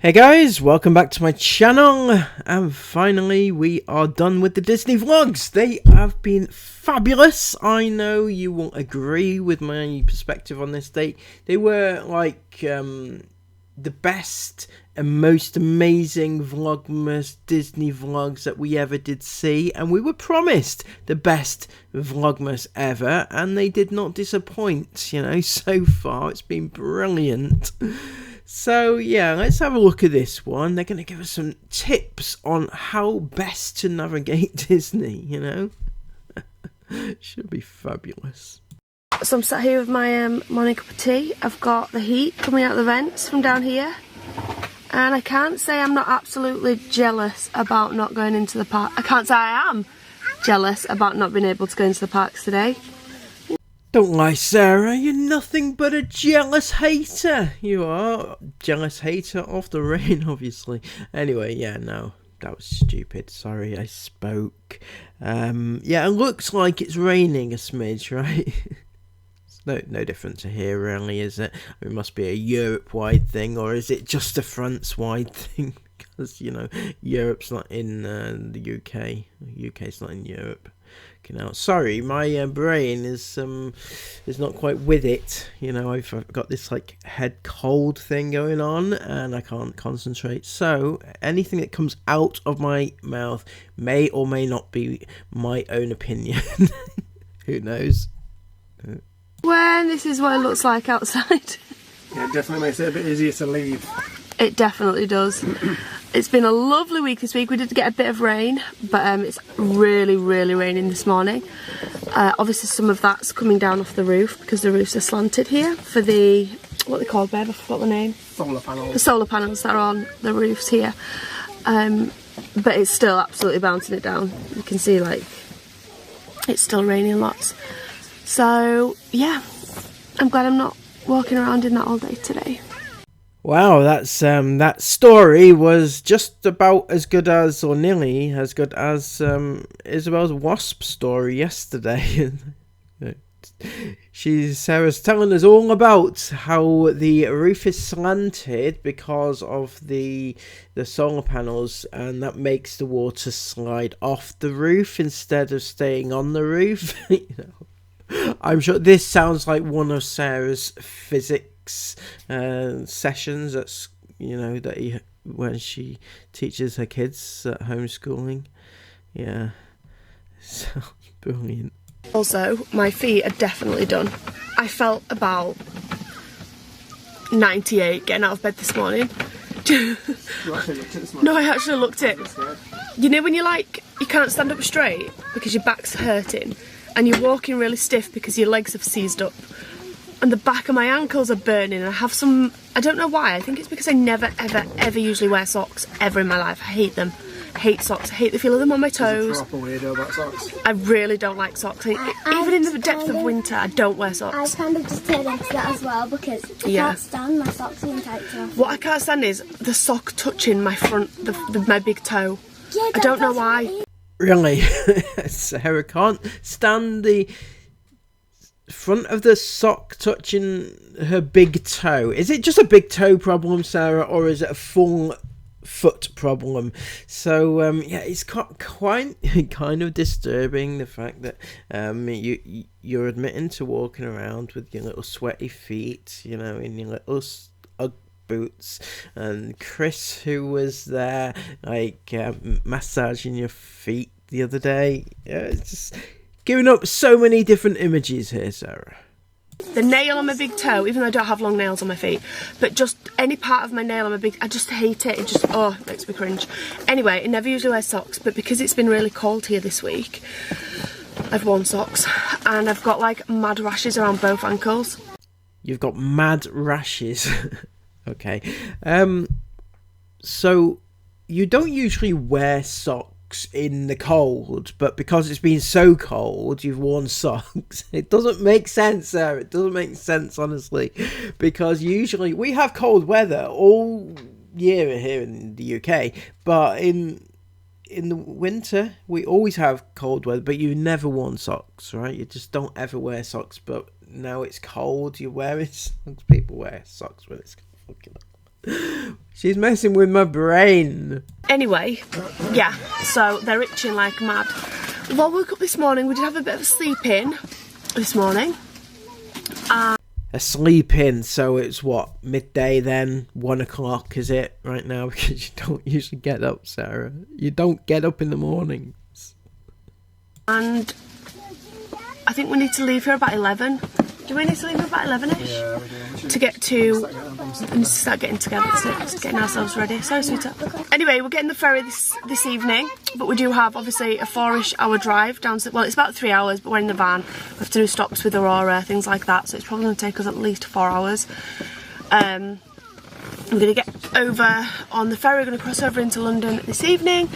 Hey guys, welcome back to my channel, and finally we are done with the Disney vlogs. They have been fabulous. I know you won't agree with my perspective on this. They were like the best and most amazing Vlogmas Disney vlogs that we ever did see, and we were promised the best Vlogmas ever, and they did not disappoint. You know, so far it's been brilliant. So yeah, let's have a look at this one. They're going to give us some tips on how best to navigate Disney, you know. Should be fabulous. So I'm sat here with my morning cup of tea. I've got the heat coming out the vents from down here. And I can't say I'm not absolutely jealous about not going into the park. I can't say I am jealous about not being able to go into the parks today. Don't lie, Sarah, you're nothing but a jealous hater. You are. Jealous hater of the rain, obviously. Anyway, yeah, no, that was stupid. Sorry, I spoke. Yeah, it looks like it's raining a smidge, right? It's no different to here, really, is it? It must be a Europe-wide thing, or is it just a France-wide thing? Because, you know, Europe's not in the UK. The UK's not in Europe. Now, sorry, my brain is not quite with it. You know, I've got this like head cold thing going on, and I can't concentrate. So anything that comes out of my mouth may or may not be my own opinion. Who knows? When this is what it looks like outside. Yeah, it definitely makes it a bit easier to leave. It definitely does. It's been a lovely week this week. We did get a bit of rain, but it's really, really raining this morning. Obviously some of that's coming down off the roof because the roofs are slanted here for the, what are they called, babe? I forgot the name. Solar panels. The solar panels that are on the roofs here. But it's still absolutely bouncing it down. You can see like it's still raining lots. So yeah, I'm glad I'm not walking around in that all day today. Wow, that's that story was just about as good as, or nearly as good as, Isabel's wasp story yesterday. Sarah's telling us all about how the roof is slanted because of the solar panels, and that makes the water slide off the roof instead of staying on the roof. You know, I'm sure this sounds like one of Sarah's physics sessions at, you know, that when she teaches her kids at homeschooling. Yeah, so brilliant. Also, my feet are definitely done. I felt about 98 getting out of bed this morning. You actually looked at this morning? No, I actually looked at it. You know when you're like, you can't stand up straight because your back's hurting, and you're walking really stiff because your legs have seized up, and the back of my ankles are burning, and I have some, I don't know why, I think it's because I never ever usually wear socks ever in my life. I hate them. I hate socks. I hate the feel of them on my toes. You're a proper weirdo about socks. I really don't like socks. Even in the depth of winter, I don't wear socks. I kind of just turned into that as well because I can't stand my socks being tight off. What I can't stand is the sock touching my front, my big toe. Yeah, I don't know why. Really? Sarah can't stand the front of the sock touching her big toe. Is it just a big toe problem, Sarah, or is it a full foot problem? So yeah, it's quite kind of disturbing, the fact that you're admitting to walking around with your little sweaty feet, you know, in your little Ugg boots, and Chris, who was there like massaging your feet the other day. It's just giving up so many different images here, Sarah. The nail on my big toe, even though I don't have long nails on my feet, but just any part of my nail on my big, I just hate it. It just, oh, it makes me cringe. Anyway, I never usually wear socks, but because it's been really cold here this week, I've worn socks, and I've got like mad rashes around both ankles. You've got mad rashes. Okay. So you don't usually wear socks in the cold, but because it's been so cold, you've worn socks. It doesn't make sense, Sarah. It doesn't make sense, honestly, because usually we have cold weather all year here in the UK, but in the winter we always have cold weather, but you never worn socks, right? You just don't ever wear socks, but now it's cold, you're wearing socks. People wear socks when it's fucking up. She's messing with my brain. Anyway, yeah, so they're itching like mad. Well, I woke up this morning, we did have a bit of a sleep in this morning. A sleep in, so it's what, midday then? 1 o'clock, is it, right now? Because you don't usually get up, Sarah. You don't get up in the mornings. And I think we need to leave here about 11. Do we need to leave here about 11ish? Yeah, we do. To get to, and start getting together, just getting ourselves ready. Sorry, sweetheart. Anyway, we're getting the ferry this evening, but we do have obviously a 4-ish hour drive down to, well, it's about 3 hours, but we're in the van. We have to do stops with Aurora, things like that, so it's probably going to take us at least 4 hours. We're going to get over on the ferry, we're going to cross over into London this evening.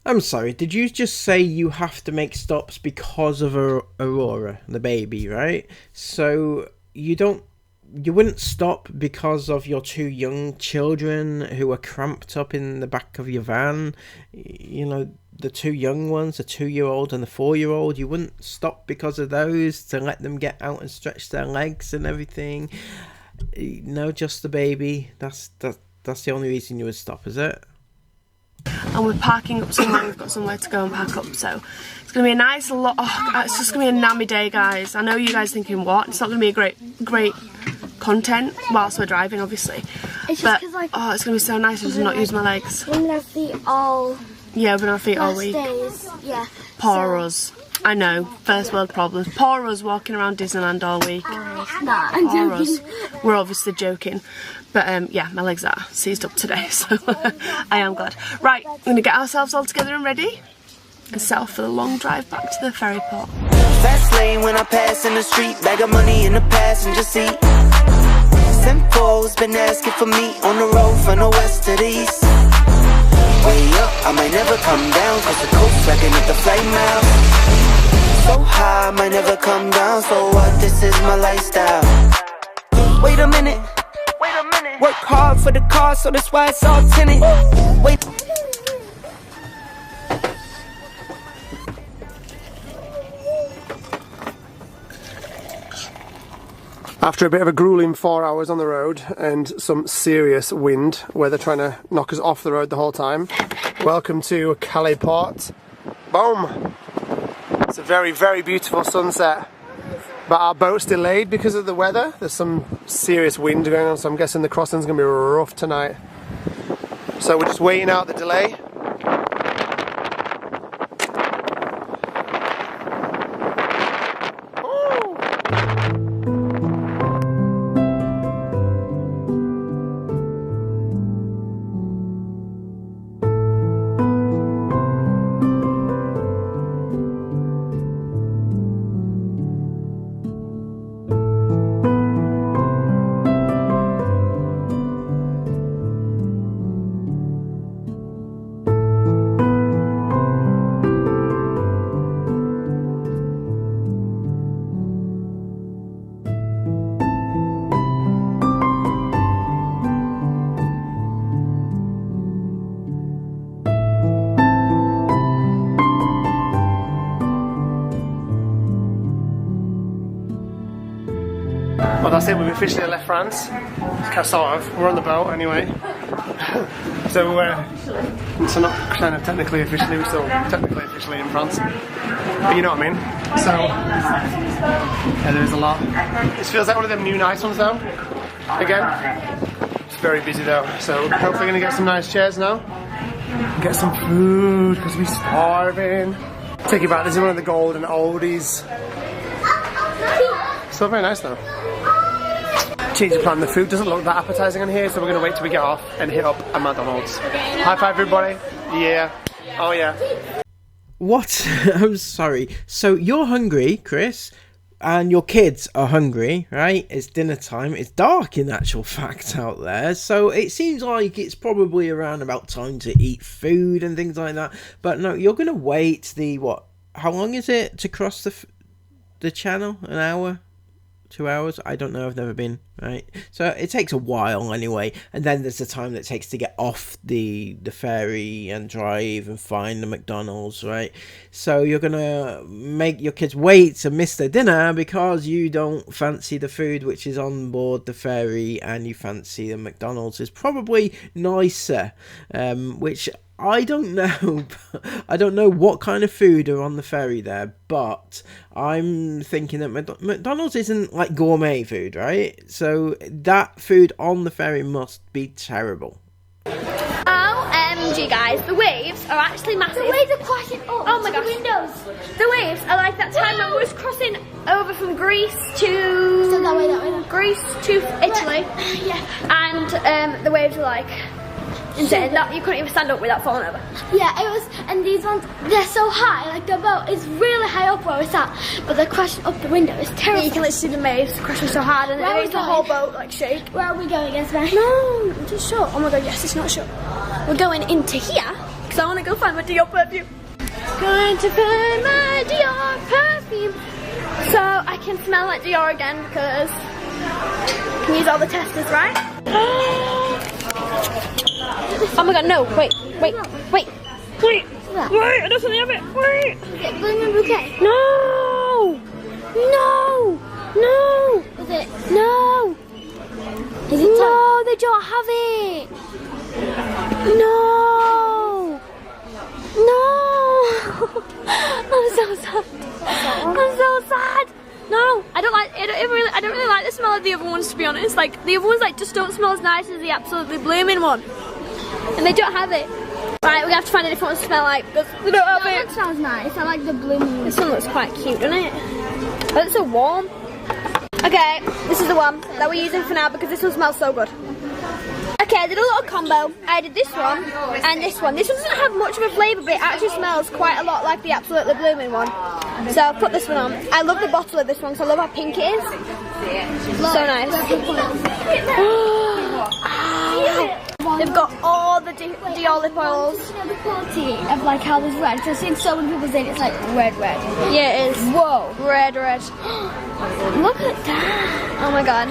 I'm sorry, did you just say you have to make stops because of Aurora, the baby, right? So you wouldn't stop because of your 2 young children who are cramped up in the back of your van? You know, the 2 young ones, the 2-year-old and the 4-year-old, you wouldn't stop because of those to let them get out and stretch their legs and everything? No, just the baby. That's the only reason you would stop, is it? And we're parking up somewhere, we've got somewhere to go and park up, so it's going to be a nice lot, it's just going to be a nammy day, guys. I know you guys thinking, what? It's not going to be a great content whilst we're driving, obviously. It's but, just like, oh, it's going to be so nice to not use my legs. We're going to have feet all... Yeah, we're going to have feet all week. Days. Yeah. Poor us. I know, first world problems. Poor us walking around Disneyland all week. Nah, I'm Poor joking. us. We're obviously joking. But yeah, my legs are seized up today, so I am glad. Right, we're going to get ourselves all together and ready and set off for the long drive back to the ferry port. Fast lane when I pass in the street, bag of money in the passenger seat. Simcoe's been asking for me on the road from the west to the east. Way up, I might never come down, cause the coast racking up the flight miles. So high, I might never come down, so what, this is my lifestyle. Wait a minute. Work hard for the car, so that's why it's all tinted. Wait. After a bit of a grueling 4 hours on the road and some serious wind, where they're trying to knock us off the road the whole time, welcome to Calais Port. Boom! It's a very, very beautiful sunset. But our boat's delayed because of the weather. There's some serious wind going on, so I'm guessing the crossing's going to be rough tonight. So we're just waiting out the delay. that's it. We've officially left France. Sort of. We're on the boat anyway. So not kind of technically officially. We're still technically officially in France. But you know what I mean. So yeah, there is a lot. This feels like one of them new nice ones though. Again, it's very busy though. So hopefully gonna get some nice chairs now. Get some food because we're starving. Take you back. This is one of the golden oldies. Still very nice though. Change the plan. The food doesn't look that appetizing in here, so we're gonna wait till we get off and hit up a McDonald's. High five, everybody! Yeah. Oh yeah. What? I'm sorry. So you're hungry, Chris, and your kids are hungry, right? It's dinner time. It's dark in actual fact out there, so it seems like it's probably around about time to eat food and things like that. But no, you're gonna wait what? How long is it to cross the channel? An hour? 2 hours? I don't know, I've never been, right? So it takes a while anyway, and then there's the time that it takes to get off the ferry and drive and find the McDonald's, right? So you're gonna make your kids wait to miss their dinner because you don't fancy the food which is on board the ferry, and you fancy the McDonald's is probably nicer, which I don't know. I don't know what kind of food are on the ferry there, but I'm thinking that McDonald's isn't like gourmet food, right? So that food on the ferry must be terrible. OMG guys, the waves are actually massive. The waves are crashing up. Oh my gosh. The windows. The waves are like that time when we was crossing over from Greece to... So that way. Greece to Italy. Yeah. And the waves were like... insane. No, you couldn't even stand up without falling over. Yeah, it was, and these ones, they're so high, like the boat is really high up where it's at, but they're crashing up the window, it's terrible. Yeah, you can literally see the waves crashing so hard and it makes the whole boat like shake. Where are we going, Esme? No, it's shut. Oh my god, yes, it's not shut. We're going into here, because I want to go find my Dior perfume. Going to find my Dior perfume, so I can smell like Dior again, because I can use all the testers, right? Oh my god, no, wait, I don't have it, wait. Is it blooming bouquet? No! Is it? No! Is it No, they don't have it! No! I'm so sad. No, I don't really like the smell of the other ones, to be honest. Like, the other ones like just don't smell as nice as the absolutely blooming one. And they don't have it. Right, we're gonna have to find a different one to smell like, because they don't have it. That sounds nice. I like the blooming. This one looks quite cute, doesn't it? But it's so warm. Okay, this is the one that we're using for now because this one smells so good. Okay, I did a little combo. I did this one and this one. This one doesn't have much of a flavour, but it actually smells quite a lot like the absolutely blooming one. So I'll put this one on. I love the bottle of this one, so I love how pink it is. So nice. They've got all the Dior lip oils. You know the quality of like how there's red. So I've seen so many people saying it's like red. Yeah, it is. Whoa. Red. Look at that. Oh my god.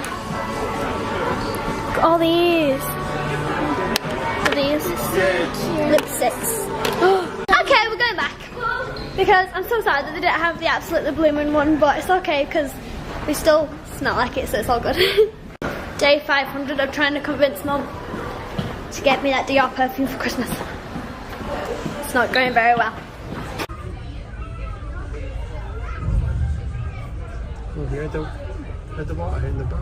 Look at all these. Lipsticks. Okay, we're going back. Because I'm so sad that they didn't have the absolutely blooming one, but it's okay because we still smell like it, so it's all good. Day 500 of trying to convince Mum to get me that Dior perfume for Christmas. It's not going very well. Well, we had the water in the boat.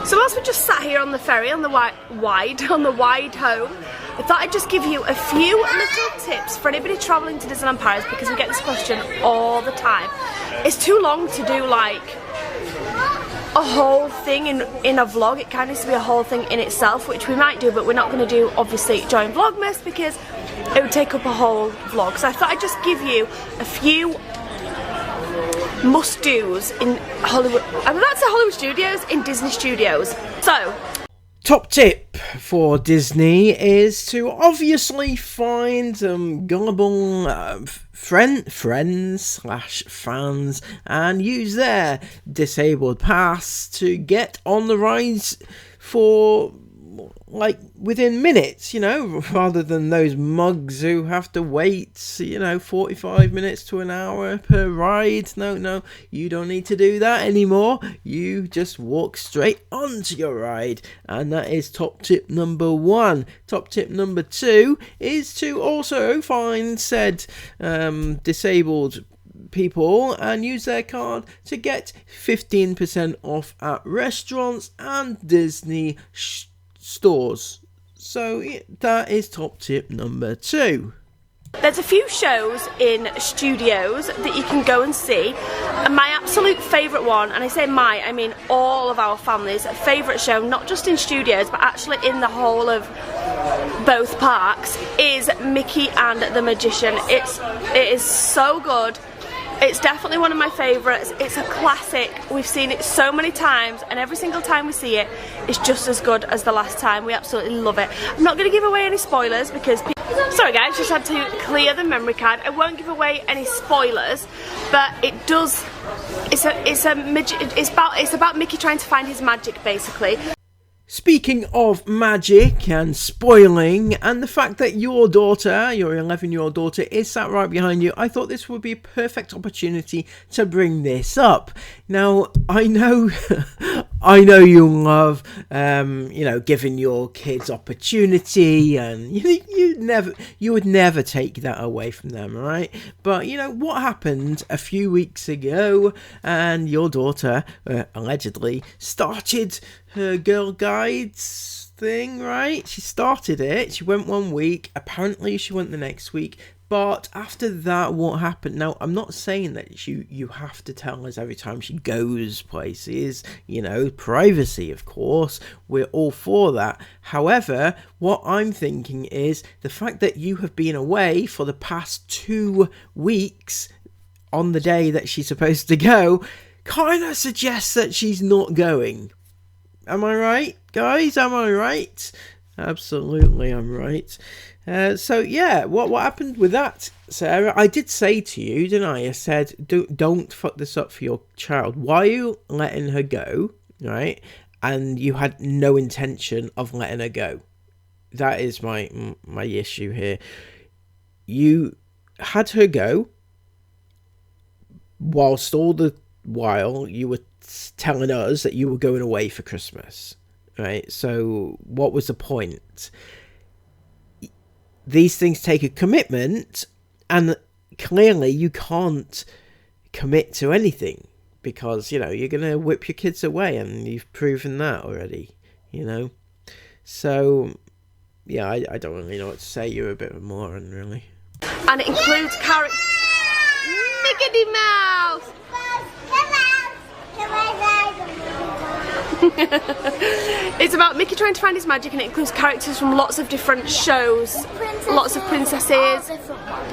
So whilst we just sat here on the ferry on the wide home, I thought I'd just give you a few little tips for anybody travelling to Disneyland Paris, because we get this question all the time. It's too long to do like a whole thing in a vlog. It kind of needs to be a whole thing in itself, which we might do, but we're not going to do obviously during Vlogmas because it would take up a whole vlog. So I thought I'd just give you a few must-dos in Hollywood. I'm about to say Hollywood Studios, in Disney Studios. So, top tip for Disney is to obviously find gullible friends/fans and use their disabled pass to get on the rides for like within minutes, you know, rather than those mugs who have to wait, you know, 45 minutes to an hour per ride. No, you don't need to do that anymore. You just walk straight onto your ride, and that is top tip number 1. Top tip number 2 is to also find said disabled people and use their card to get 15% off at restaurants and Disney stores. So that is top tip number 2. There's a few shows in studios that you can go and see, and my absolute favourite one, and I say I mean all of our family's favourite show, not just in studios but actually in the whole of both parks, is Mickey and the Magician. It is so good. It's definitely one of my favourites. It's a classic. We've seen it so many times, and every single time we see it, it's just as good as the last time. We absolutely love it. I'm not going to give away any spoilers because sorry guys, just had to clear the memory card. I won't give away any spoilers, but it does. It's about Mickey trying to find his magic, basically. Speaking of magic and spoiling, and the fact that your daughter, your 11-year-old daughter, is sat right behind you, I thought this would be a perfect opportunity to bring this up. Now, I know you love, giving your kids opportunity, and you would never take that away from them, right? But you know what happened a few weeks ago, and your daughter allegedly started her Girl Guides thing, right? She started it. She went 1 week. Apparently, she went the next week. But after that, what happened? Now, I'm not saying that you have to tell us every time she goes places. You know, privacy, of course. We're all for that. However, what I'm thinking is the fact that you have been away for the past 2 weeks on the day that she's supposed to go kind of suggests that she's not going. Am I right, guys? Am I right? Absolutely, I'm right. So yeah, what happened with that, Sarah? I did say to you, didn't I? I said, don't fuck this up for your child. Why are you letting her go, right? And you had no intention of letting her go. That is my issue here. You had her go, whilst all the while you were telling us that you were going away for Christmas, right? So what was the point? These things take a commitment, and clearly you can't commit to anything because, you know, you're going to whip your kids away, and you've proven that already, you know? So, yeah, I don't really know what to say. You're a bit of a moron, really. And it includes characters. Mickey Mouse! It's about Mickey trying to find his magic, and it includes characters from lots of different shows, lots of princesses,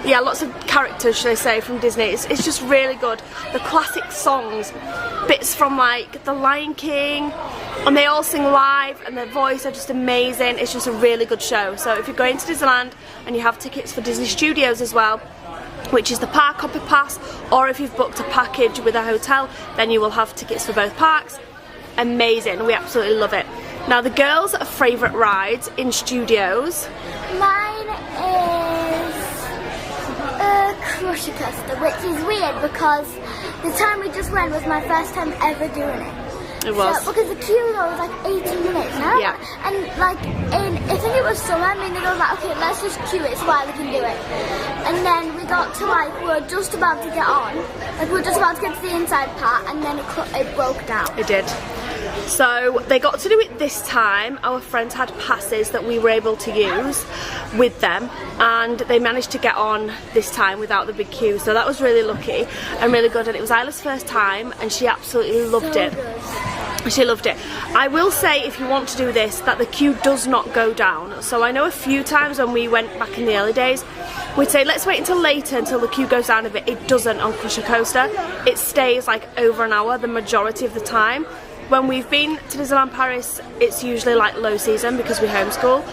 yeah, lots of characters, should I say, from Disney. It's just really good. The classic songs, bits from like The Lion King, and they all sing live, and their voice are just amazing. It's just a really good show. So if you're going to Disneyland and you have tickets for Disney Studios as well, which is the Park Hopper Pass, or if you've booked a package with a hotel, then you will have tickets for both parks. Amazing, we absolutely love it. Now, the girls' favourite rides in studios. Mine is a Crusher Coaster, which is weird because the time we just went was my first time ever doing it. It was. So, because the queue though was like 18 minutes now. Yeah. And like, I think it was summer, I mean, they were like, okay, let's just queue it, it's while we can do it. And then we got to like, we were just about to get on. Like, we were just about to get to the inside part, and then it broke down. It did. So they got to do it this time. Our friends had passes that we were able to use with them, and they managed to get on this time without the big queue. So that was really lucky and really good. And it was Isla's first time, and she absolutely loved it. She loved it. I will say, if you want to do this, that the queue does not go down. So I know a few times when we went back in the early days, we'd say let's wait until later until the queue goes down a bit. It doesn't on Crusher Coaster. It stays like over an hour the majority of the time. When we've been to Disneyland Paris, it's usually like low season because we homeschool,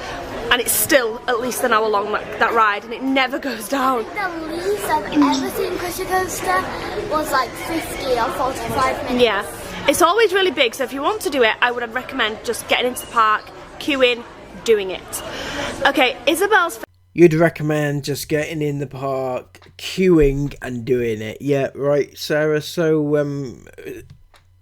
and it's still at least an hour long, that ride, and it never goes down. The least I've ever seen Crusher Coaster was like 50 or 45 minutes. Yeah, it's always really big, so if you want to do it, I would recommend just getting into the park, queuing, doing it. Okay, Isabel's... You'd recommend just getting in the park, queuing and doing it. Yeah, right, Sarah. So,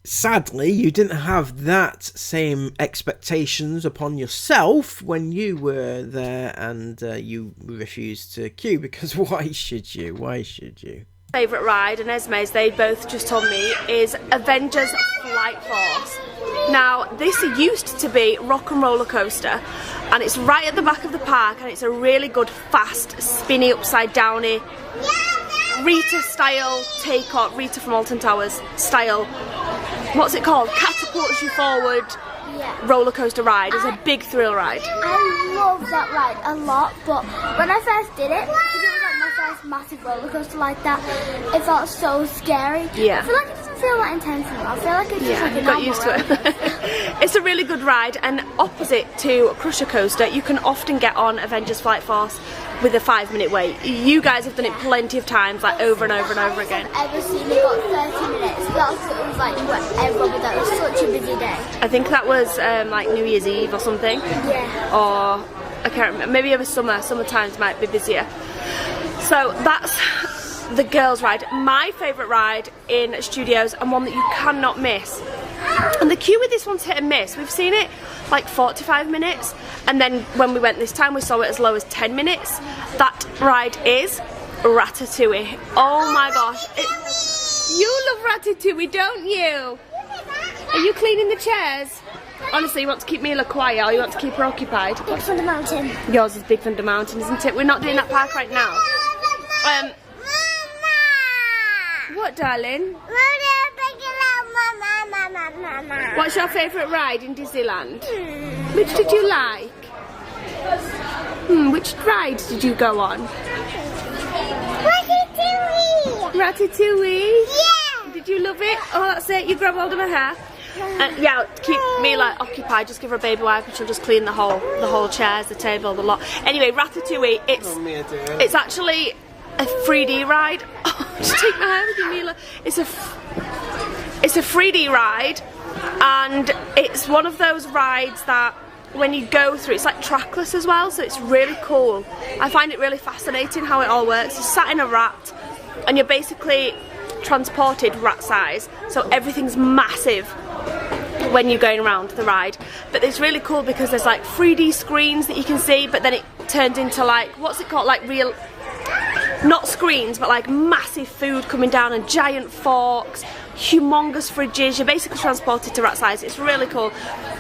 sadly, you didn't have that same expectations upon yourself when you were there, and you refused to queue, because why should you? Why should you? Favourite ride, and Esme's, they both just told me, is Avengers Flight Force. Now, this used to be Rock and Roller Coaster, and it's right at the back of the park, and it's a really good, fast, spinny, upside downy, Rita style take-off, Rita from Alton Towers style, what's it called? Catapults you forward. Yeah. Roller coaster ride. It's a big thrill ride. I love that ride a lot, but when I first did it, because it was like my first massive roller coaster like that, it felt so scary. Yeah. I feel like it doesn't feel that intense anymore. I feel like it's just like a got used to it. It's a really good ride, and opposite to Crusher Coaster, you can often get on Avengers Flight Force with a 5-minute wait. You guys have done it plenty of times, like over and over and over again. I've ever seen it got 30 minutes. That's what it was like whenever, that was such a busy day. I think that was like New Year's Eve or something. Yeah. Or I can't remember. Maybe over summer. Summer times might be busier. So that's the girls' ride. My favourite ride in Studios, and one that you cannot miss. And the queue with this one's hit and miss. We've seen it like 45 minutes, and then when we went this time we saw it as low as 10 minutes. That ride is Ratatouille. Oh my gosh. You love Ratatouille, don't you? Are you cleaning the chairs? Honestly, you want to keep Mila quiet, or you want to keep her occupied? Big Thunder Mountain. Yours is Big Thunder Mountain, isn't it? We're not doing that park right now. What, darling? What's your favourite ride in Disneyland? Which did you like? Which ride did you go on? Ratatouille. Ratatouille? Yeah. Did you love it? Oh, that's it. You grab hold of her hair. Yeah, keep Mila occupied. Just give her a baby wipe, and she'll just clean the whole chairs, the table, the lot. Anyway, Ratatouille. It's actually a 3D ride. Oh, just take my hair with you, Mila. It's a 3D ride, and it's one of those rides that when you go through, it's like trackless as well, so it's really cool. I find it really fascinating how it all works. You're sat in a rat, and you're basically transported rat size, so everything's massive when you're going around the ride. But it's really cool because there's like 3D screens that you can see, but then it turns into like, what's it called, like real, not screens, but like massive food coming down and giant forks, humongous fridges. You're basically transported to rat size. It's really cool.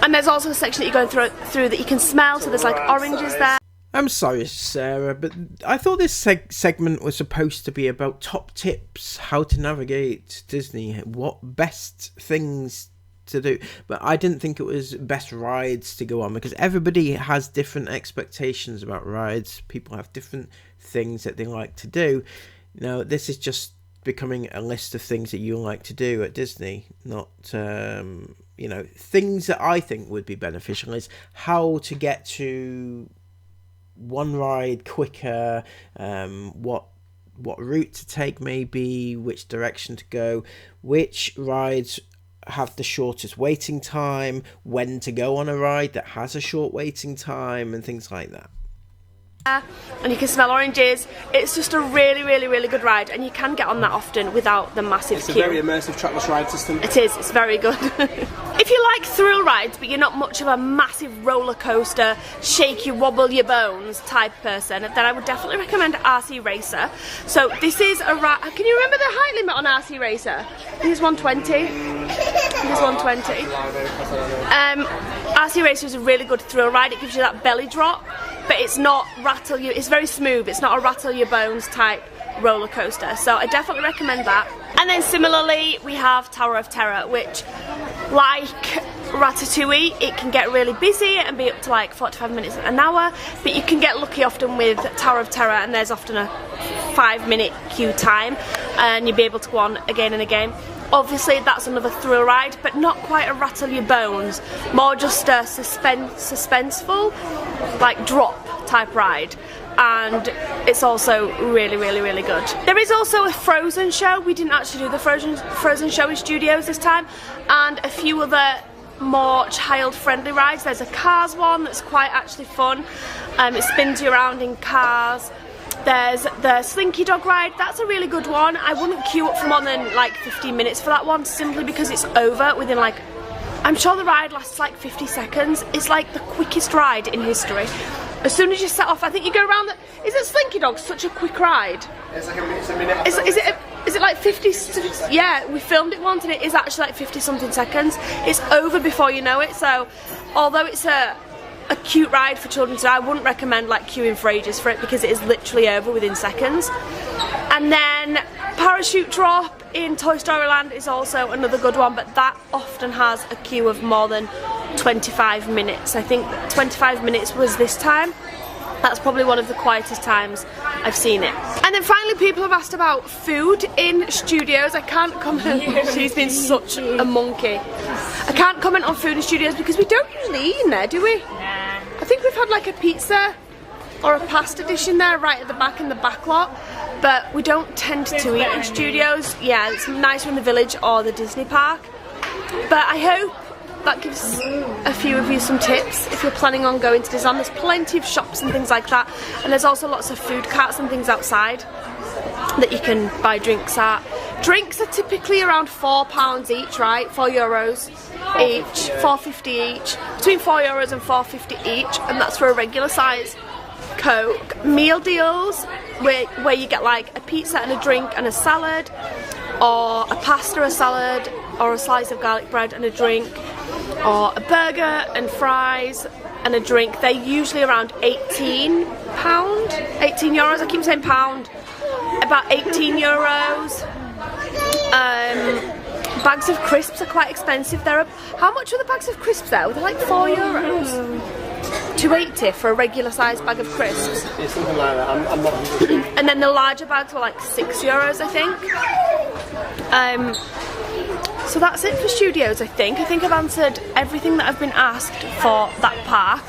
And there's also a section that you're going through that you can smell, so there's like oranges there. I'm sorry, Sarah, but I thought this segment was supposed to be about top tips, how to navigate Disney, what best things to do, but I didn't think it was best rides to go on, because everybody has different expectations about rides. People have different things that they like to do. Now, this is just becoming a list of things that you like to do at Disney, not you know, things that I think would be beneficial is how to get to one ride quicker, what route to take, maybe which direction to go, which rides have the shortest waiting time, when to go on a ride that has a short waiting time, and things like that. And you can smell oranges. It's just a really, really, really good ride, and you can get on that often without the massive queue. It's a very immersive trackless ride system. It is, it's very good. If you like thrill rides, but you're not much of a massive roller coaster, shake you, wobble your bones type person, then I would definitely recommend RC Racer. So this is a ride. Can you remember the height limit on RC Racer? I think it's 120. It's 120. RC Racer is a really good thrill ride. It gives you that belly drop, but it's not rattle you. It's very smooth. It's not a rattle your bones type roller coaster. So I definitely recommend that. And then similarly, we have Tower of Terror, which, like Ratatouille, it can get really busy and be up to like 45 minutes an hour, but you can get lucky often with Tower of Terror, and there's often a 5-minute queue time, and you'll be able to go on again and again. Obviously that's another thrill ride, but not quite a rattle your bones, more just a suspenseful, like drop type ride. And it's also really, really, really good. There is also a Frozen show. We didn't actually do the Frozen show in Studios this time, and a few other more child-friendly rides. There's a Cars one that's quite actually fun. It spins you around in cars. There's the Slinky Dog ride. That's a really good one. I wouldn't queue up for more than like 15 minutes for that one, simply because it's over within like, I'm sure the ride lasts like 50 seconds. It's like the quickest ride in history. As soon as you set off, I think you go around the... Is it Slinky Dog such a quick ride? It's like a minute. Is it like 50... Yeah, we filmed it once and it is actually like 50 something seconds. It's over before you know it, so although it's a cute ride for children to do, I wouldn't recommend like queuing for ages for it, because it is literally over within seconds. And then Parachute Drop in Toy Story Land is also another good one, but that often has a queue of more than 25 minutes. I think 25 minutes was this time. That's probably one of the quietest times I've seen it. And then finally, people have asked about food in studios. I can't comment. She's been such a monkey. I can't comment on food in studios because we don't usually eat in there, do we? I think we've had like a pizza or a pasta dish in there right at the back in the back lot, but we don't tend to eat in studios. Yeah, it's nicer in the village or the Disney park. But I hope that gives a few of you some tips if you're planning on going to Disneyland. There's plenty of shops and things like that, and there's also lots of food carts and things outside that you can buy drinks at. Drinks are typically around £4 each, right? €4 each, £4.50 each, between €4 and £4.50 each, and that's for a regular size Coke. Meal deals where you get like a pizza and a drink and a salad, or a pasta, a salad, or a slice of garlic bread and a drink, or a burger and fries and a drink. They're usually around £18, €18. I keep saying pound. About €18. Bags of crisps are quite expensive. How much are the bags of crisps there? They're like €4. $2.80 for a regular sized bag of crisps. It's something like that. I'm not. And then the larger bags were like €6, I think. So that's it for studios, I think. I think I've answered everything that I've been asked for that park.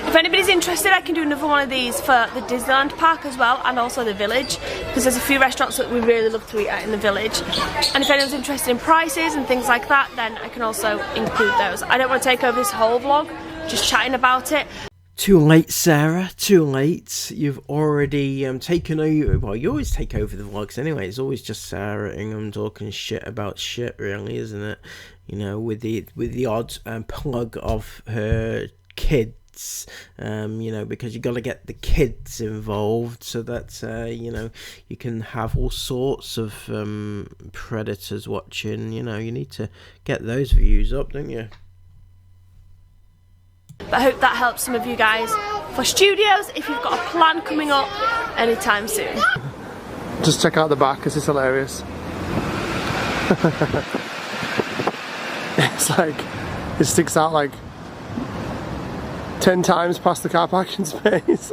If anybody's interested, I can do another one of these for the Disneyland park as well, and also the village, because there's a few restaurants that we really love to eat at in the village. And if anyone's interested in prices and things like that, then I can also include those. I don't want to take over this whole vlog, just chatting about it. Too late, Sarah, too late. You've already taken over. Well, you always take over the vlogs anyway. It's always just Sarah Ingham talking shit about shit, really, isn't it? You know, with the odd plug of her kids. You know, because you got to get the kids involved so that you know, you can have all sorts of predators watching. You know, you need to get those views up, don't you? But I hope that helps some of you guys for studios if you've got a plan coming up anytime soon. Just check out the back, because it's hilarious. It's like, it sticks out like 10 times past the car parking space.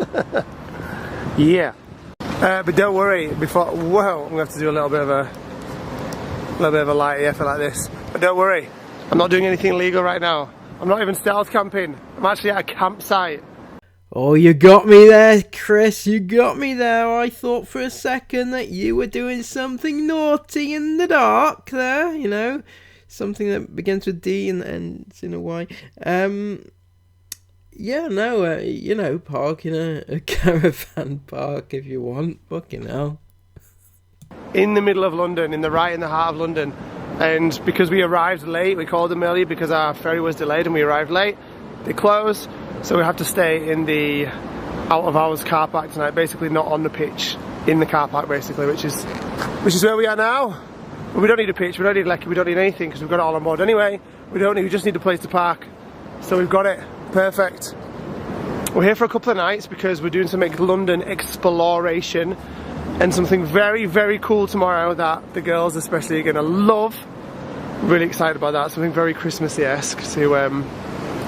Yeah. But don't worry, before, whoa, I'm going to have to do a little bit of a light effort like this. But don't worry, I'm not doing anything illegal right now. I'm not even stealth camping. I'm actually at a campsite. Oh, you got me there, Chris. You got me there. I thought for a second that you were doing something naughty in the dark there. You know, something that begins with D and ends in a Y. Yeah, no, you know, park in a caravan park if you want. Fucking hell. In the middle of London, in the heart of London. And because we arrived late, we called them earlier because our ferry was delayed and we arrived late. They closed, so we have to stay in the out of hours car park tonight, basically not on the pitch, in the car park basically, which is where we are now. But we don't need a pitch, we don't need a lecky, we don't need anything because we've got it all on board anyway. We just need a place to park. So we've got it, perfect. We're here for a couple of nights because we're doing some London exploration and something very, very cool tomorrow that the girls especially are going to love. Really excited about that, something very Christmassy-esque to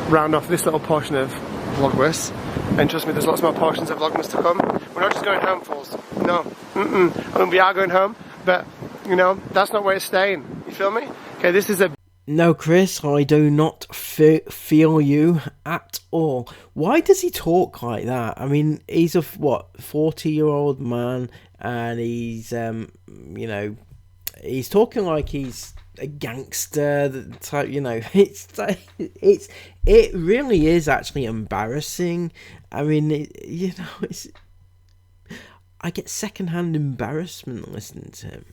round off this little portion of Vlogmas. And trust me, there's lots more portions of Vlogmas to come. We're not just going home, fools. No, I mean, we are going home, but, you know, that's not where it's staying. You feel me? Okay, this is a... No, Chris, I do not feel you at all. Why does he talk like that? I mean, he's a, 40-year-old man, and he's, you know, he's talking like he's a gangster type, you know. It really is actually embarrassing. I mean, I get secondhand embarrassment listening to him.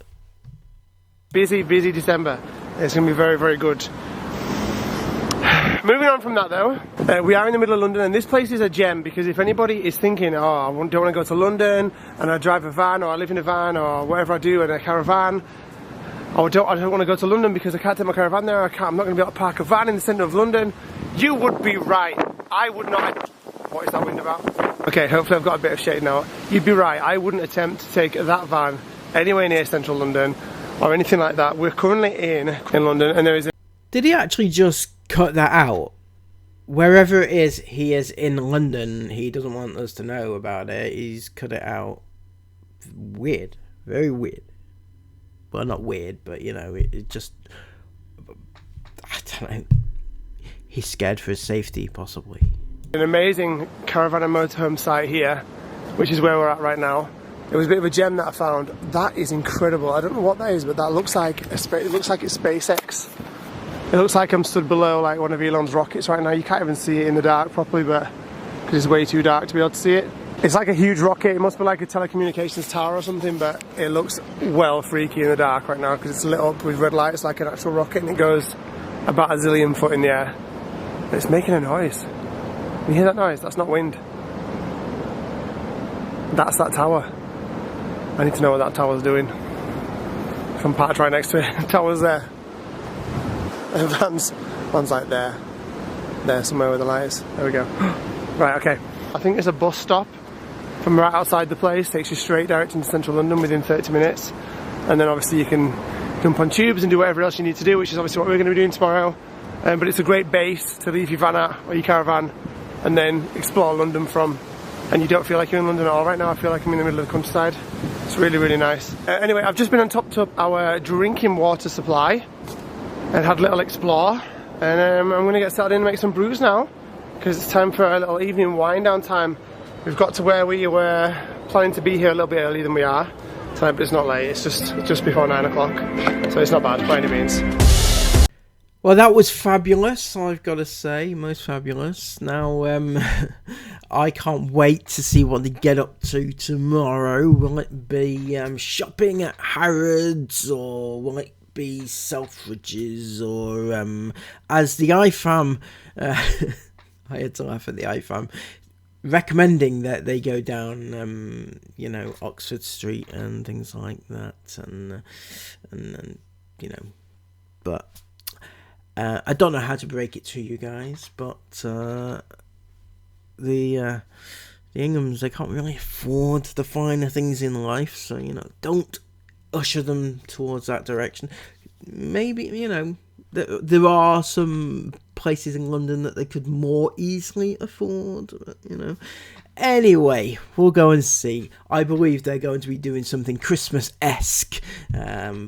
Busy December. It's going to be very, very good. Moving on from that though, we are in the middle of London, and this place is a gem because if anybody is thinking, oh, I don't want to go to London and I drive a van, or I live in a van, or whatever I do in a caravan, I don't want to go to London because I can't take my caravan there, I'm not going to be able to park a van in the centre of London, you would be right. I would not. What is that wind about? Okay, hopefully I've got a bit of shade now. You'd be right, I wouldn't attempt to take that van anywhere near central London or anything like that. We're currently in London, and there is a... Did he actually just cut that out? Wherever it is, he is in London. He doesn't want us to know about it. He's cut it out. Weird. Very weird. Well, not weird, but, you know, it just... I don't know. He's scared for his safety, possibly. An amazing caravan and motorhome site here, which is where we're at right now. It was a bit of a gem that I found. That is incredible. I don't know what that is, but that looks like it looks like it's SpaceX. It looks like I'm stood below like one of Elon's rockets right now. You can't even see it in the dark properly, but because it's way too dark to be able to see it. It's like a huge rocket. It must be like a telecommunications tower or something, but it looks well freaky in the dark right now because it's lit up with red lights like an actual rocket, and it goes about a zillion foot in the air. But it's making a noise. You hear that noise? That's not wind. That's that tower. I need to know what that tower's doing. If I'm parked right next to it, the tower's there. Van's like there somewhere with the lights. There we go. Right, okay. I think there's a bus stop from right outside the place, takes you straight direct into central London within 30 minutes. And then obviously you can jump on tubes and do whatever else you need to do, which is obviously what we're going to be doing tomorrow. But it's a great base to leave your van at, or your caravan, and then explore London from. And you don't feel like you're in London at all right now. I feel like I'm in the middle of the countryside. It's really, really nice. Anyway, I've just been and topped up our drinking water supply and had a little explore, and I'm going to get started in and make some brews now because it's time for a little evening wind down time. We've got to where we were planning to be here a little bit earlier than we are tonight, but it's not late, it's just before 9 o'clock, so it's not bad by any means. Well, that was fabulous, I've got to say, most fabulous. Now, I can't wait to see what they get up to tomorrow. Will it be shopping at Harrods, or will it be Selfridges, or as the IFAM, I had to laugh at the IFAM, recommending that they go down, you know, Oxford Street and things like that, and you know, but I don't know how to break it to you guys, but the Inghams, they can't really afford the finer things in life, so, you know, don't usher them towards that direction. Maybe, you know, there are some places in London that they could more easily afford, you know. Anyway, we'll go and see. I believe they're going to be doing something Christmas-esque,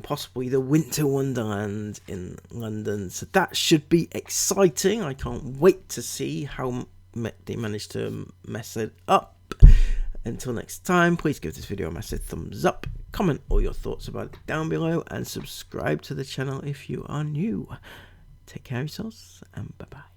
possibly the Winter Wonderland in London, so that should be exciting. I can't wait to see how they manage to mess it up. Until next time, please give this video a massive thumbs up, comment all your thoughts about it down below, and subscribe to the channel if you are new. Take care of yourselves, and bye bye.